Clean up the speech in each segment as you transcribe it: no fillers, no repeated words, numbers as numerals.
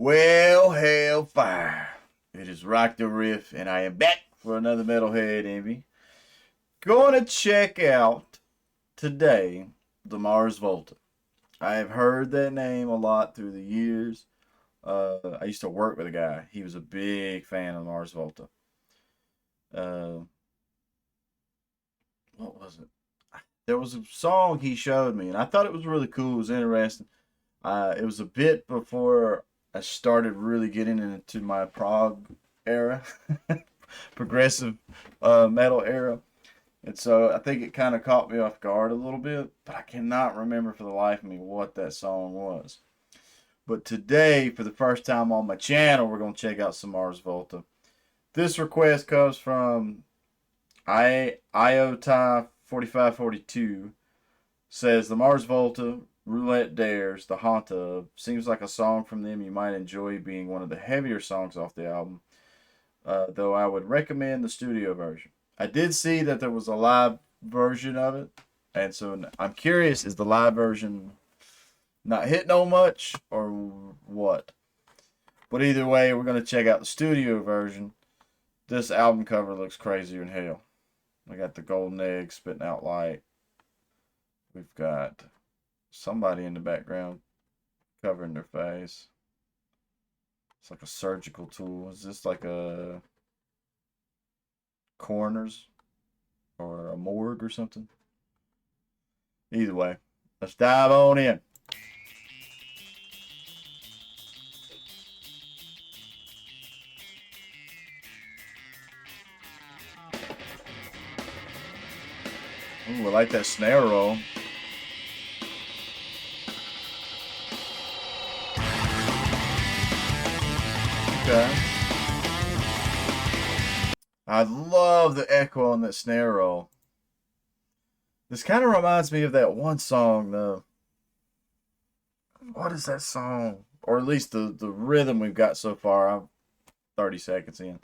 Well, hellfire. It is RockdaRiff, and I am back for another Metalhead Envy. Going to check out today the Mars Volta. I have heard that name a lot through the years. I used to work with a guy. He was a big fan of Mars Volta. Uh, what was it? There was a song he showed me, and I thought it was really cool. It was interesting. It was a bit before I started really getting into my prog era, progressive metal era. And so I think it kind of caught me off guard a little bit, but I cannot remember for the life of me what that song was. But today, for the first time on my channel, we're going to check out some Mars Volta. This request comes from IOTI 4542. Says the Mars Volta Roulette Dares, the Haunt of, seems like a song from them you might enjoy, being one of the heavier songs off the album, though I would recommend the studio version. I did see that there was a live version of it, and so I'm curious, is the live version not hitting on much, or what? But either way, we're going to check out the studio version. This album cover looks crazier than hell. We got the golden egg spitting out light. We've got somebody in the background covering their face. It's like a surgical tool. Is this like a coroner's or a morgue or something? Either way, let's dive on in. Ooh, I like that snare roll. Okay. I love the echo on that snare roll. This kind of reminds me of that one song, though. What is that song? Or at least the rhythm we've got so far. I'm 30 seconds in.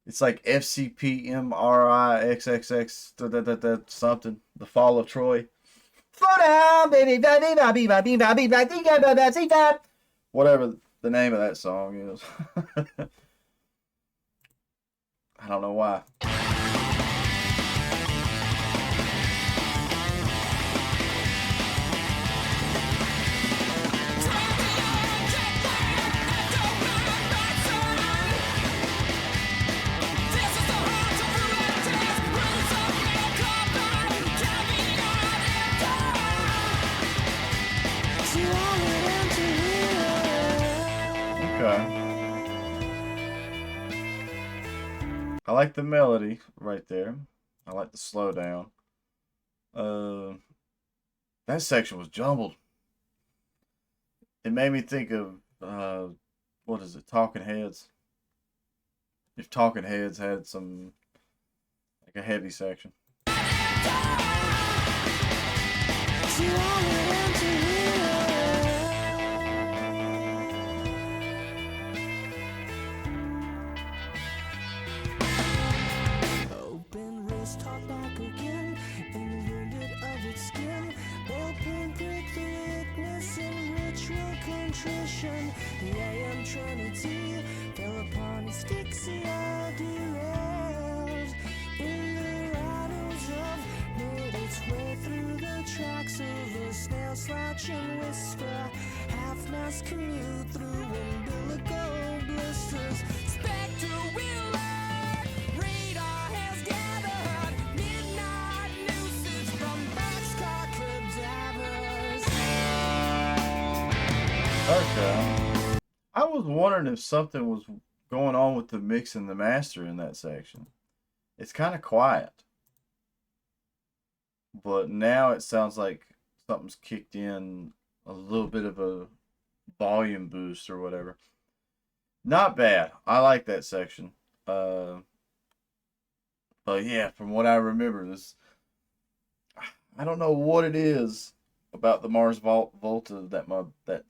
It's like FCPMRIXXX something. The Fall of Troy. Slow down, baby, whatever the name of that song is. I don't know why. Okay. I like the melody right there. I like the slowdown. That section was jumbled. It made me think of what is it? Talking Heads. If Talking Heads had some like a heavy section. The AM Trinity fell upon his Dixie derails in the rattles of made its way through the tracks of a snail slouch and whisper, half-mast commute through umbilical blisters. Spectre will lag, radar has gathered midnight nooses from boxcar cadavers. Okay. I was wondering if something was going on with the mix and the master in that section. It's kind of quiet. But now it sounds like something's kicked in, a little bit of a volume boost or whatever. Not bad. I like that section. But yeah, from what I remember, I don't know what it is about the Mars Volta that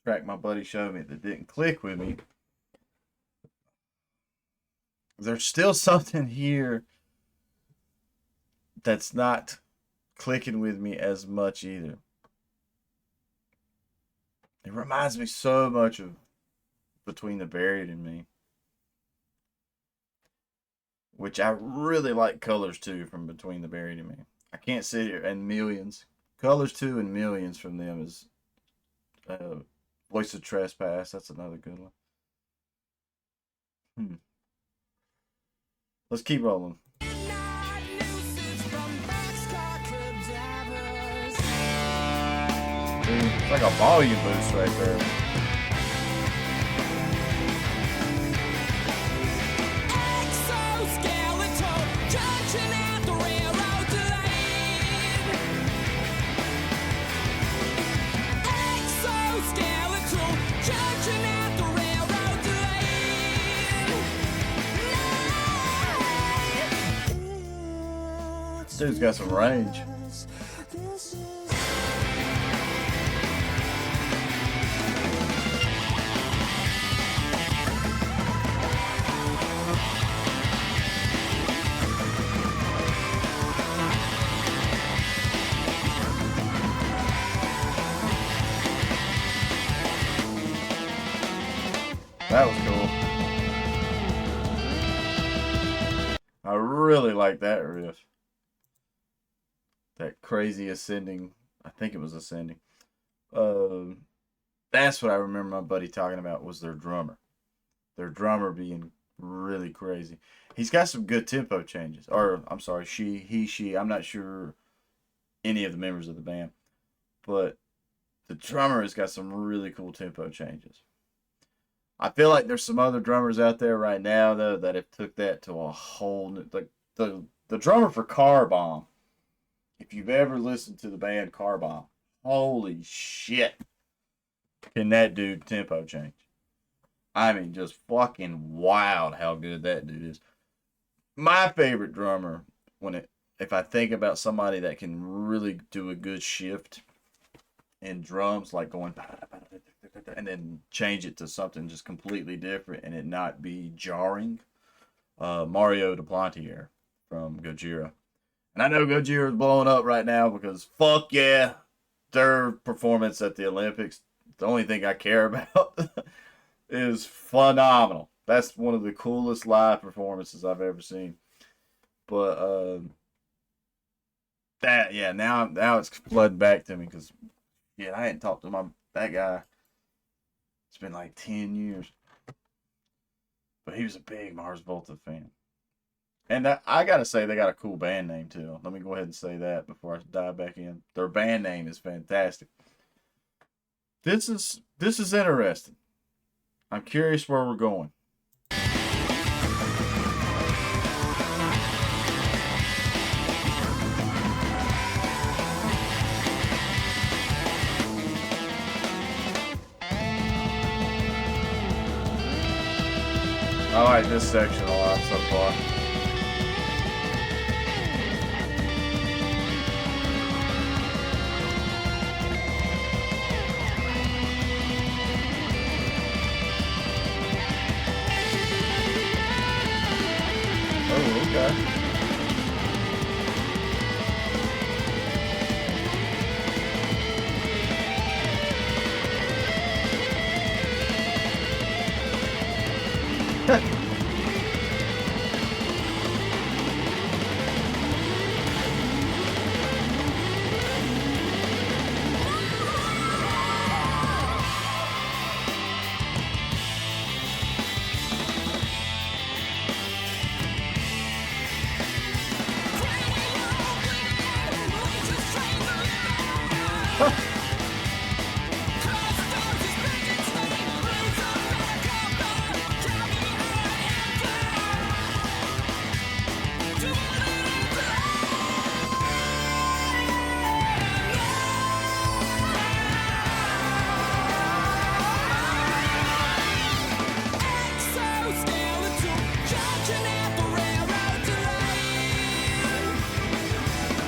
track my buddy showed me that didn't click with me. There's still something here that's not clicking with me as much either. It reminds me so much of Between the Buried and Me, which I really like Colors too from Between the Buried and Me. I can't sit here and Millions. Colors 2 and Millions from them is uh, Voice of Trespass. That's another good one. Hmm. Let's keep rolling. Midnight nuisance from boxcar cadavers. It's like a volume boost right there. Exoskeletal junction at the railroad lane. Exoskeletal junction at the railroad lane. This dude's got some range. This is That was cool. I really like that riff. That crazy ascending. I think it was ascending. That's what I remember my buddy talking about was their drummer. Their drummer being really crazy. He's got some good tempo changes. Or I'm sorry, she. I'm not sure any of the members of the band, but the drummer has got some really cool tempo changes. I feel like there's some other drummers out there right now though that have took that to a whole new, like the drummer for Car Bomb. If you've ever listened to the band Car Bomb, holy shit, can that dude tempo change? I mean, just fucking wild how good that dude is. My favorite drummer if I think about somebody that can really do a good shift in drums, like going and then change it to something just completely different and it not be jarring. Mario Duplantier from Gojira. And I know Gojira is blowing up right now because fuck yeah, their performance at the Olympics, the only thing I care about, is phenomenal. That's one of the coolest live performances I've ever seen. But now it's flooding back to me because yeah, I hadn't talked to that guy. It's been like 10 years. But he was a big Mars Volta fan. And I gotta say, they got a cool band name too. Let me go ahead and say that before I dive back in. Their band name is fantastic. This is interesting. I'm curious where we're going. I like this section a lot so far. Oh, okay.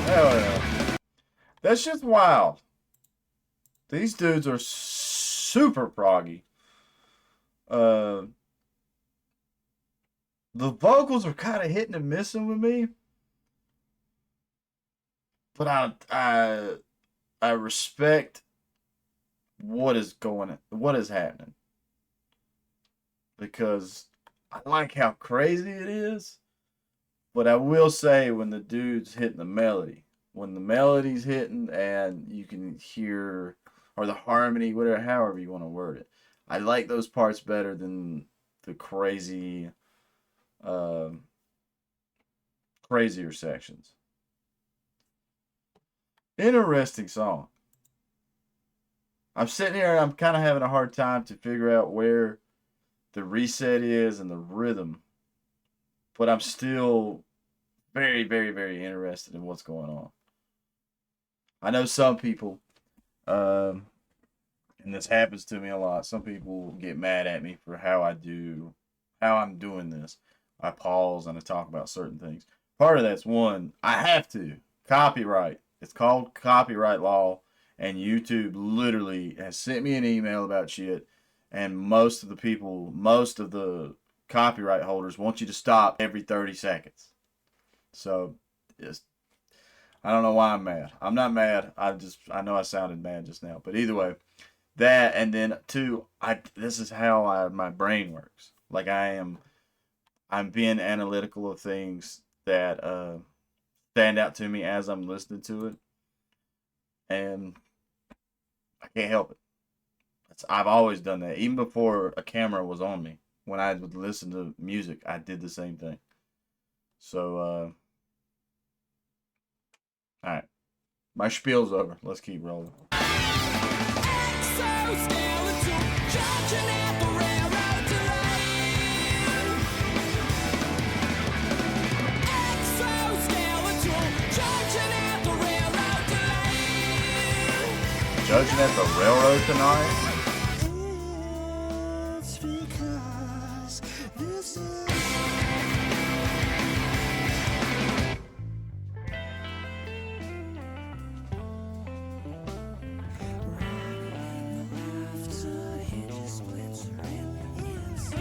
Hell yeah. That's just wild. These dudes are super proggy. Uh, the vocals are kind of hitting and missing with me, but I respect what is happening. because I like how crazy it is. But I will say when the dude's hitting the melody, when the melody's hitting and you can hear, or the harmony, whatever, however you want to word it, I like those parts better than the crazy, uh, crazier sections. Interesting song. I'm sitting here and I'm kind of having a hard time to figure out where the reset is and the rhythm, but I'm still very, very, very interested in what's going on. I know some people, um, and this happens to me a lot. Some people get mad at me for how I'm doing this. I pause and I talk about certain things. Part of that's one, I have to copyright. It's called copyright law, and YouTube literally has sent me an email about shit. And most of the people, most of the copyright holders want you to stop every 30 seconds. So, it's, I don't know why I'm mad. I'm not mad. I know I sounded mad just now. But either way, that, and then two, this is how my brain works. Like I'm being analytical of things that stand out to me as I'm listening to it, and I can't help it. I've always done that, even before a camera was on me. When I would listen to music, I did the same thing. So, all right, my spiel's over. Let's keep rolling. Judging at the railroad tonight. It's because this is laughter, hinges, splits ring inside.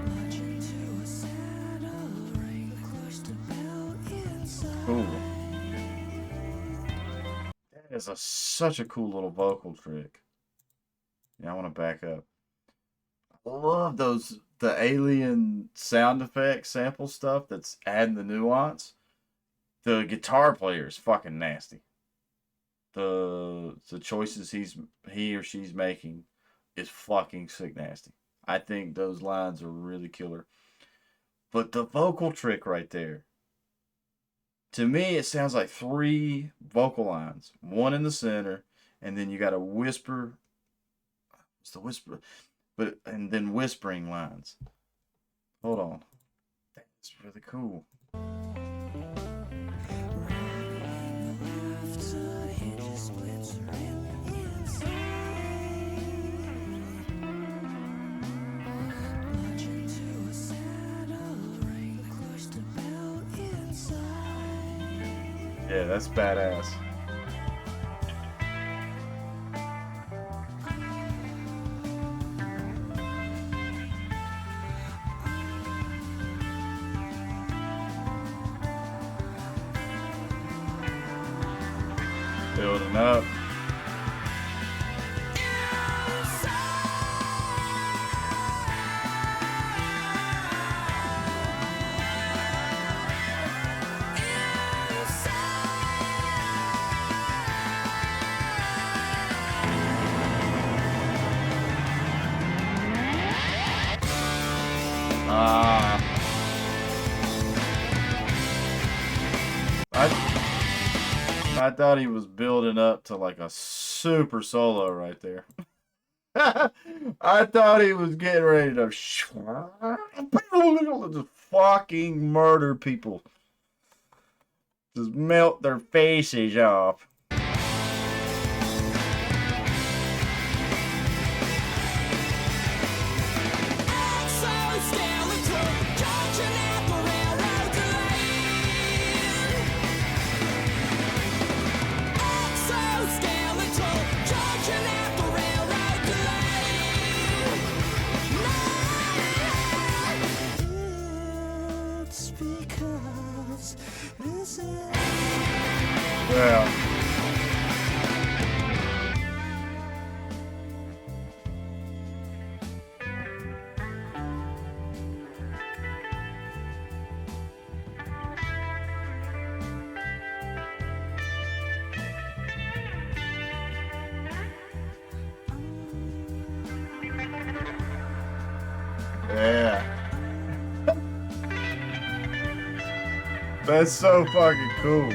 Marching to a saddle, ring crushed a bell inside. Cool. That is such a cool little vocal trick. Yeah, I want to back up. I love the alien sound effects sample stuff that's adding the nuance. The guitar player is fucking nasty. The choices he or she's making is fucking sick nasty. I think those lines are really killer. But the vocal trick right there, to me, it sounds like three vocal lines, one in the center, and then you got a whisper. It's the whisper, but and then whispering lines. Hold on, that's really cool. Laughter, hinges, splits ring inside. Marching to a saddle, ring crushed a bell inside. Yeah, that's badass. Building up. I thought he was building up to like a super solo right there. I thought he was getting ready to just fucking murder people. Just melt their faces off. It's because this is Yeah. Yeah. That's so fucking cool.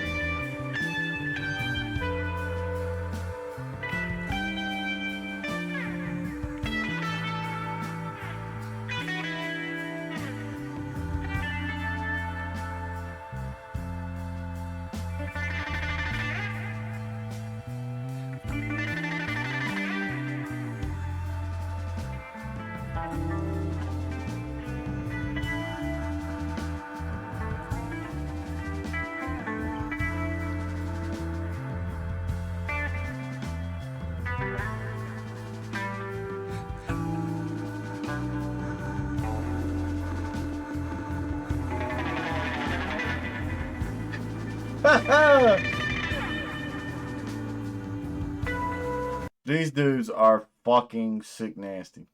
These dudes are fucking sick nasty.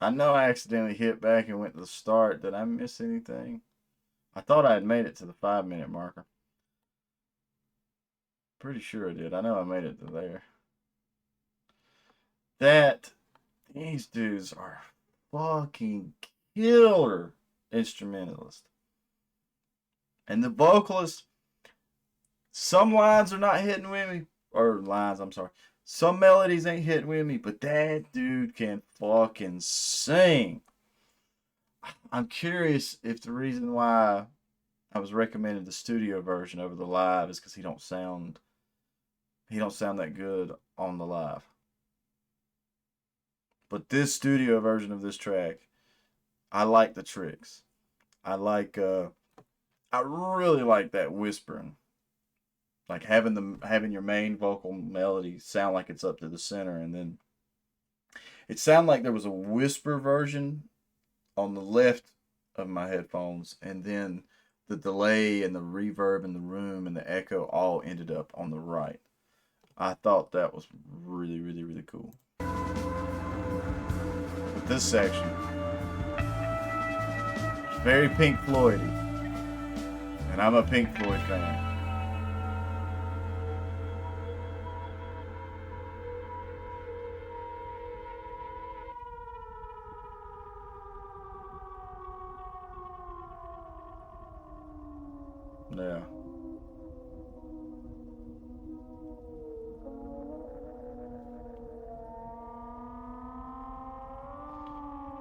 I know I accidentally hit back and went to the start. Did I miss anything? I thought I had made it to the 5 minute marker. Pretty sure I did. I know I made it to there. These dudes are fucking killer instrumentalists. And the vocalist, some lines are not hitting with me. Or lines, I'm sorry. Some melodies ain't hitting with me, but that dude can fucking sing. I'm curious if the reason why I was recommended the studio version over the live is because he don't sound that good on the live. But this studio version of this track, I like the tricks. I really like that whispering. Like having your main vocal melody sound like it's up to the center, and then it sounded like there was a whisper version on the left of my headphones, and then the delay and the reverb in the room and the echo all ended up on the right. I thought that was really, really, really cool. But this section, very Pink Floydy, and I'm a Pink Floyd fan. Yeah.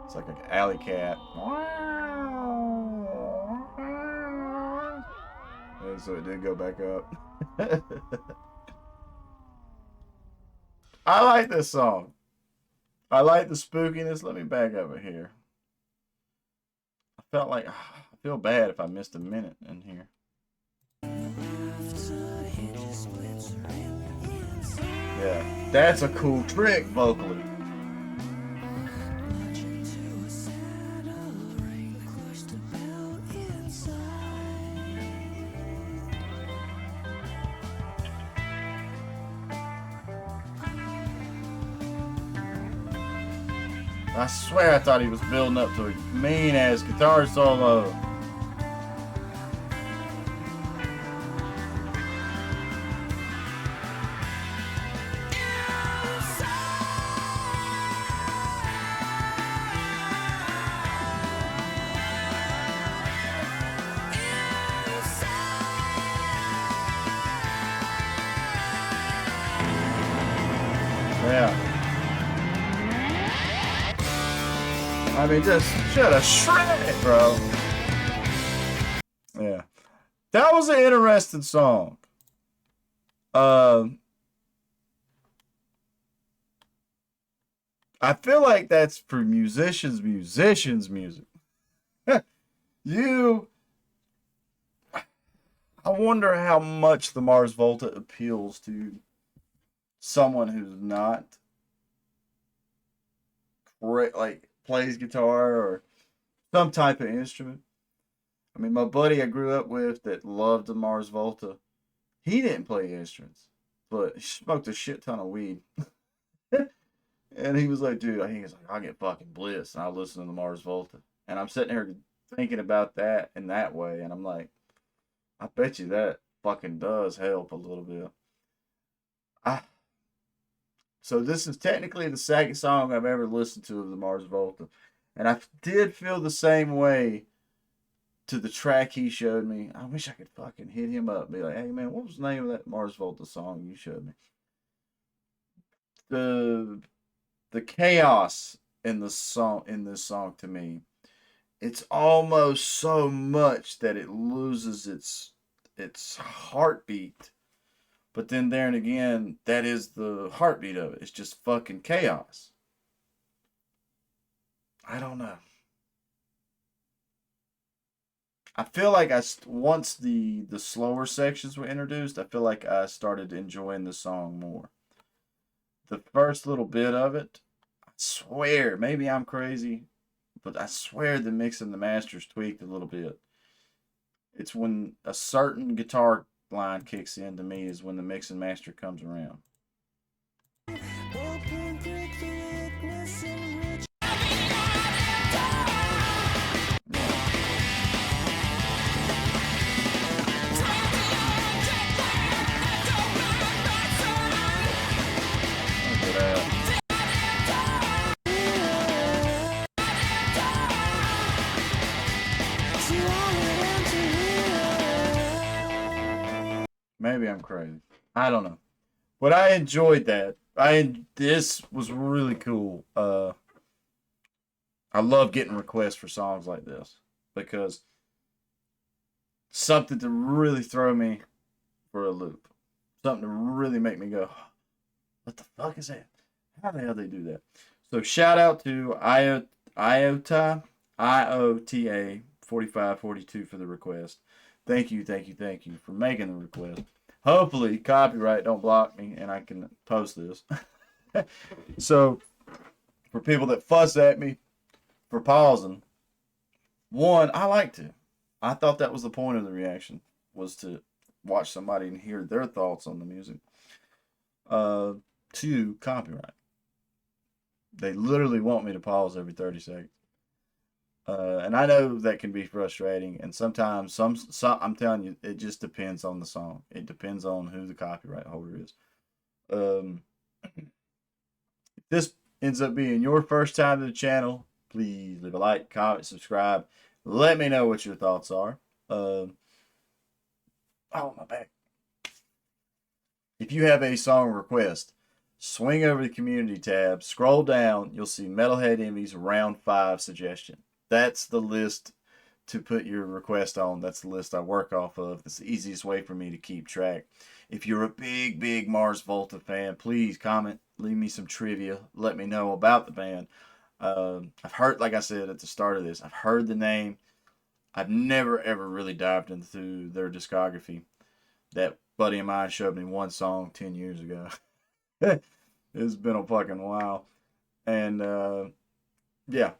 It's like an alley cat. And so it did go back up. I like this song. I like the spookiness. Let me back over here. I feel bad if I missed a minute in here. Yeah, that's a cool trick vocally. I swear I thought he was building up to a mean ass guitar solo. Yeah. I mean, just should have shredded, bro. Yeah. That was an interesting song. I feel like that's for musicians music. you I wonder how much the Mars Volta appeals to someone who's not like plays guitar or some type of instrument. I mean, my buddy I grew up with that loved the Mars Volta, he didn't play instruments, but he smoked a shit ton of weed. And he was like, dude, he was like, I get fucking bliss and I listen to the Mars Volta. And I'm sitting here thinking about that in that way, and I'm like, I bet you that fucking does help a little bit. I, so this is technically the second song I've ever listened to of the Mars Volta. And I did feel the same way to the track he showed me. I wish I could fucking hit him up and be like, hey man, what was the name of that Mars Volta song you showed me? The the chaos in the song in this song to me, it's almost so much that it loses its heartbeat. But then there and again, that is the heartbeat of it. It's just fucking chaos. I don't know. I feel like once the slower sections were introduced, I feel like I started enjoying the song more. The first little bit of it, I swear, maybe I'm crazy, but I swear the mix and the master's tweaked a little bit. It's when a certain guitar line kicks in to me is when the mix and master comes around. Open, break the weakness and reach. Look at that. Maybe I'm crazy. I don't know. But I enjoyed that. This was really cool. I love getting requests for songs like this because something to really throw me for a loop. Something to really make me go, what the fuck is that? How the hell they do that? So shout out to IOTA 4542 for the request. Thank you, thank you, thank you for making the request. Hopefully copyright don't block me and I can post this. So for people that fuss at me for pausing, one, I like to. I thought that was the point of the reaction, was to watch somebody and hear their thoughts on the music. Uh, Two, copyright. They literally want me to pause every 30 seconds. And I know that can be frustrating, and sometimes some I'm telling you, it just depends on the song. It depends on who the copyright holder is. If this ends up being your first time to the channel, please leave a like, comment, subscribe. Let me know what your thoughts are. Oh, my back. If you have a song request, swing over the community tab, scroll down, you'll see Metalhead Envies Round 5 suggestion. That's the list to put your request on. That's the list I work off of. That's the easiest way for me to keep track. If you're a big Mars Volta fan, please comment, leave me some trivia, let me know about the band. I've heard, like I said at the start of this, I've heard the name. I've never ever really dived into their discography. That buddy of mine showed me one song 10 years ago. It's been a fucking while. And yeah,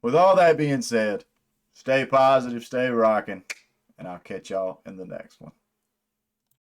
with all that being said, stay positive, stay rocking, and I'll catch y'all in the next one.